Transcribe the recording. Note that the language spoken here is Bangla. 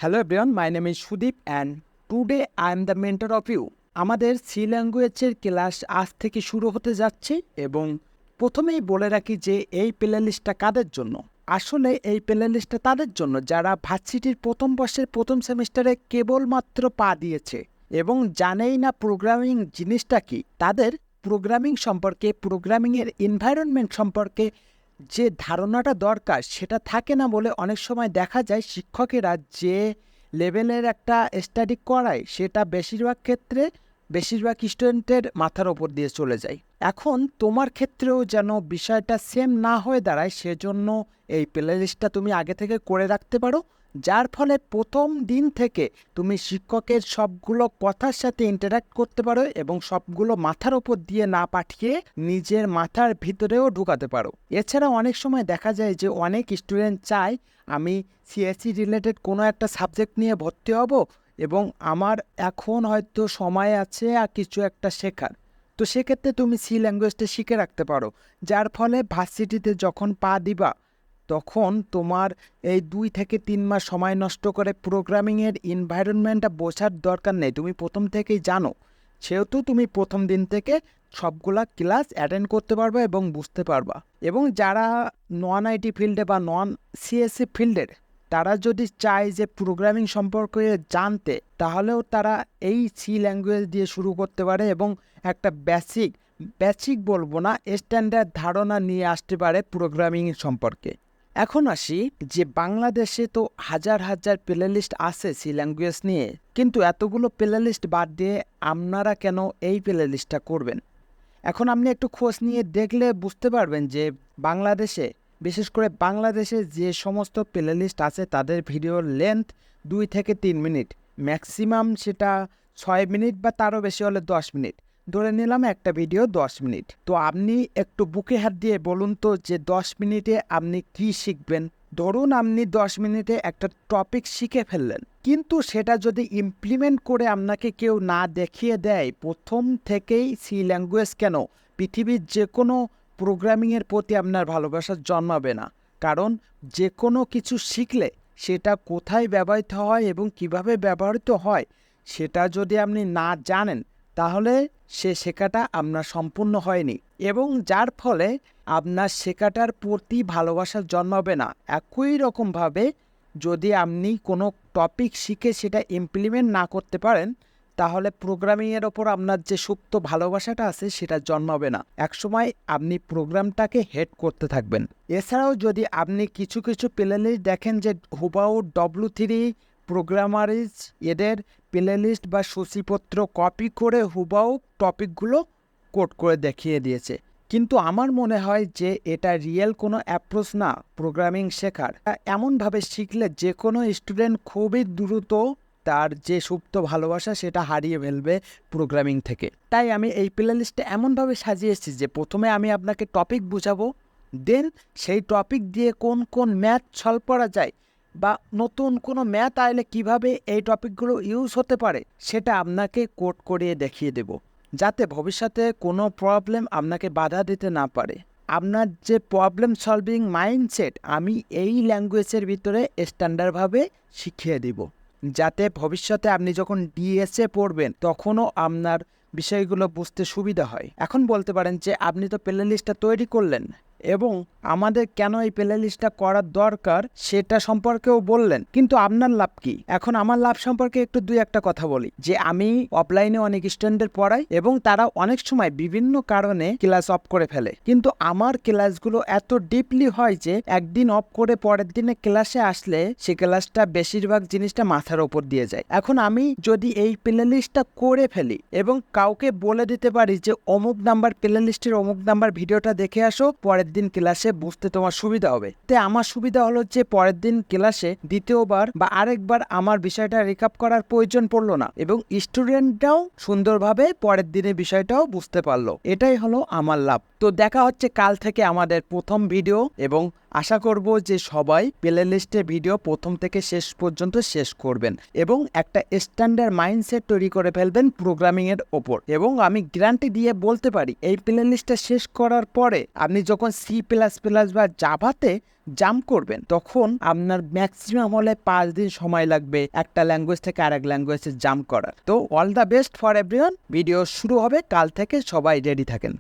Hello everyone, my name is Sudeep and today I am the mentor of you. আমাদের সি ল্যাঙ্গুয়েজের ক্লাস আজ থেকে শুরু হতে যাচ্ছে এবং প্রথমেই বলে রাখি যে এই প্লেলিস্টটা কাদের জন্য। আসলে এই প্লেলিস্টটা তাদের জন্য যারা ভার্সিটির প্রথম বর্ষের প্রথম সেমিস্টারে কেবলমাত্র পা দিয়েছে এবং জানেই না প্রোগ্রামিং জিনিসটা কি। তাদের প্রোগ্রামিং সম্পর্কে, প্রোগ্রামিংয়ের এনভায়রনমেন্ট সম্পর্কে যে ধারণাটা দরকার সেটা থাকে না বলে অনেক সময় দেখা যায় শিক্ষকেরা যে লেভেলের একটা স্টাডি করায় সেটা বেশিরভাগ স্টুডেন্টের মাথার ওপর দিয়ে চলে যায়। এখন তোমার ক্ষেত্রেও যেন বিষয়টা সেম না হয়ে দাঁড়ায় সেজন্য এই প্লেলিস্টটা তুমি আগে থেকে করে রাখতে পারো, যার ফলে প্রথম দিন থেকে তুমি শিক্ষকের সবগুলো কথার সাথে ইন্টারাক্ট করতে পারো এবং সবগুলো মাথার ওপর দিয়ে না পাঠিয়ে নিজের মাথার ভিতরেও ঢুকাতে পারো। এছাড়া অনেক সময় দেখা যায় যে অনেক স্টুডেন্ট চায় আমি সিএসসি রিলেটেড কোনো একটা সাবজেক্ট নিয়ে ভর্তি হব এবং আমার এখন হয়তো সময় আছে আর কিছু একটা শেখার। তো সেক্ষেত্রে তুমি সি ল্যাঙ্গুয়েজটা শিখে রাখতে পারো, যার ফলে ভার্সিটিতে যখন পা দিবা তখন তোমার এই 2 থেকে 3 মাস সময় নষ্ট করে প্রোগ্রামিংয়ের এনভায়রনমেন্টটা বোঝার দরকার নেই, তুমি প্রথম থেকেই জানো। সেহেতু তুমি প্রথম দিন থেকে সবগুলা ক্লাস অ্যাটেন্ড করতে পারবা এবং বুঝতে পারবা। এবং যারা নন আইটি ফিল্ডে বা নন সিএসসি ফিল্ডের তারা যদি চায় যে প্রোগ্রামিং সম্পর্কে জানতে, তাহলেও তারা এই সি ল্যাঙ্গুয়েজ দিয়ে শুরু করতে পারে এবং একটা বেসিক বলবো না, স্ট্যান্ডার্ড ধারণা নিয়ে আসতে পারে প্রোগ্রামিং সম্পর্কে। এখন আসি যে বাংলাদেশে তো হাজার প্লেলিস্ট আছে সি ল্যাঙ্গুয়েজ নিয়ে, কিন্তু এতগুলো প্লেলিস্ট বাদ দিয়ে আপনারা কেন এই প্লেলিস্টটা করবেন? এখন আপনি একটু খোঁজ নিয়ে দেখলে বুঝতে পারবেন যে বিশেষ করে বাংলাদেশে যে সমস্ত প্লেলিস্ট আছে তাদের ভিডিওর লেন্থ 2 থেকে 3 মিনিট, ম্যাক্সিমাম সেটা 6 মিনিট বা তারও বেশি হলে 10 মিনিট। ধরে নিলাম একটা ভিডিও 10 মিনিট। তো আপনি একটু বুকে হাত দিয়ে বলুন তো যে 10 মিনিটে আপনি কি শিখবেন? ধরুন আপনি 10 মিনিটে একটা টপিক শিখে ফেললেন, কিন্তু সেটা যদি ইমপ্লিমেন্ট করে আপনাকে কেউ না দেখিয়ে দেয়, প্রথম থেকেই সি ল্যাঙ্গুয়েজ কেন পৃথিবীর যে কোনো প্রোগ্রামিংয়ের প্রতি আপনার ভালোবাসা জন্মাবে না। কারণ যে কোনো কিছু শিখলে সেটা কোথায় ব্যবহৃত হয় এবং কিভাবে ব্যবহৃত হয় সেটা যদি আপনি না জানেন, তাহলে সে শেখাটা আপনার সম্পূর্ণ হয়নি এবং যার ফলে আপনার শেখাটার প্রতি ভালোবাসা জন্মাবে না। একই রকমভাবে যদি আপনি কোনো টপিক শিখে সেটা ইমপ্লিমেন্ট না করতে পারেন, তাহলে প্রোগ্রামিংয়ের ওপর আপনার যে সুপ্ত ভালোবাসাটা আছে সেটা জন্মাবে না। একসময় আপনি প্রোগ্রামটাকে হেট করতে থাকবেন। এছাড়াও যদি আপনি কিছু প্লেলিস্ট দেখেন যে হুবাহু W3 প্রোগ্রামারিজ এদের প্লেলিস্ট বা সূচিপত্র কপি করে হুবাহু টপিকগুলো কোড করে দেখিয়ে দিয়েছে, কিন্তু আমার মনে হয় যে এটা রিয়েল কোনো অ্যাপ্রোচ না প্রোগ্রামিং শেখার। এমনভাবে শিখলে যে কোনো স্টুডেন্ট খুবই দ্রুত তার যে সুপ্ত ভালোবাসা সেটা হারিয়ে ফেলবে প্রোগ্রামিং থেকে। তাই আমি এই প্লেলিস্টে এমনভাবে সাজিয়েছি যে প্রথমে আমি আপনাকে টপিক বুঝাবো, দেন সেই টপিক দিয়ে কোন ম্যাথ সলভ করা যায় বা নতুন কোনো ম্যাথ আইলে কিভাবে এই টপিকগুলো ইউজ হতে পারে সেটা আপনাকে কোড করিয়ে দেখিয়ে দেব, যাতে ভবিষ্যতে কোনো প্রবলেম আপনাকে বাধা দিতে না পারে। আপনার যে প্রবলেম সলভিং মাইন্ডসেট আমি এই ল্যাঙ্গুয়েজের ভিতরে স্ট্যান্ডার্ডভাবে শিখিয়ে দেব, যাতে ভবিষ্যতে আপনি যখন ডিএসএ পড়বেন তখনও আপনার বিষয়গুলো বুঝতে সুবিধা হয়। এখন বলতে পারেন যে আপনি তো প্লেলিস্টটা তৈরি করলেন এবং আমাদের কেন এই প্লেলিস্টটা করার দরকার সেটা সম্পর্কেও বললেন, কিন্তু আপনার লাভ কি? এখন আমার লাভ সম্পর্কে একটু 2-1টা কথা বলি। যে আমি অফলাইনে অনেক স্টুডেন্টদের পড়াই এবং তারা অনেক সময় বিভিন্ন কারণে ক্লাস অফ করে ফেলে, কিন্তু আমার ক্লাসগুলো এত ডিপলি হয় যে একদিন অফ করে পরের দিনে ক্লাসে আসলে সে ক্লাসটা বেশিরভাগ জিনিসটা মাথার ওপর দিয়ে যায়। এখন আমি যদি এই প্লেলিস্টটা করে ফেলি এবং কাউকে বলে দিতে পারি যে অমুক নাম্বার প্লেলিস্টের অমুক নাম্বার ভিডিওটা দেখে আসো, পরের দিন ক্লাসে বুঝতে তোমার সুবিধা হবে। তাই আমার সুবিধা হলো যে পরের দিন ক্লাসে দ্বিতীয়বার বা আরেকবার আমার বিষয়টা রিকাপ করার প্রয়োজন পড়লো না এবং স্টুডেন্টরাও সুন্দরভাবে পরের দিনে বিষয়টাও বুঝতে পারলো। এটাই হলো আমার লাভ। তো দেখা হচ্ছে কাল থেকে আমাদের প্রথম ভিডিও এবং আশা করব যে সবাই প্লে লিস্টে ভিডিও প্রথম থেকে শেষ পর্যন্ত শেষ করবেন এবং একটা স্ট্যান্ডার্ড মাইন্ডসেট তৈরি করে ফেলবেন প্রোগ্রামিংয়ের ওপর। এবং আমি গ্যারান্টি দিয়ে বলতে পারি এই প্লে লিস্টটা শেষ করার পরে আপনি যখন C++ বা জাভাতে জাম্প করবেন তখন আপনার ম্যাক্সিমাম হলে 5 দিন সময় লাগবে একটা ল্যাঙ্গুয়েজ থেকে আরেক ল্যাঙ্গুয়েজে জাম্প করার। তো all the best for everyone. Video শুরু হবে কাল থেকে, সবাই রেডি থাকেন।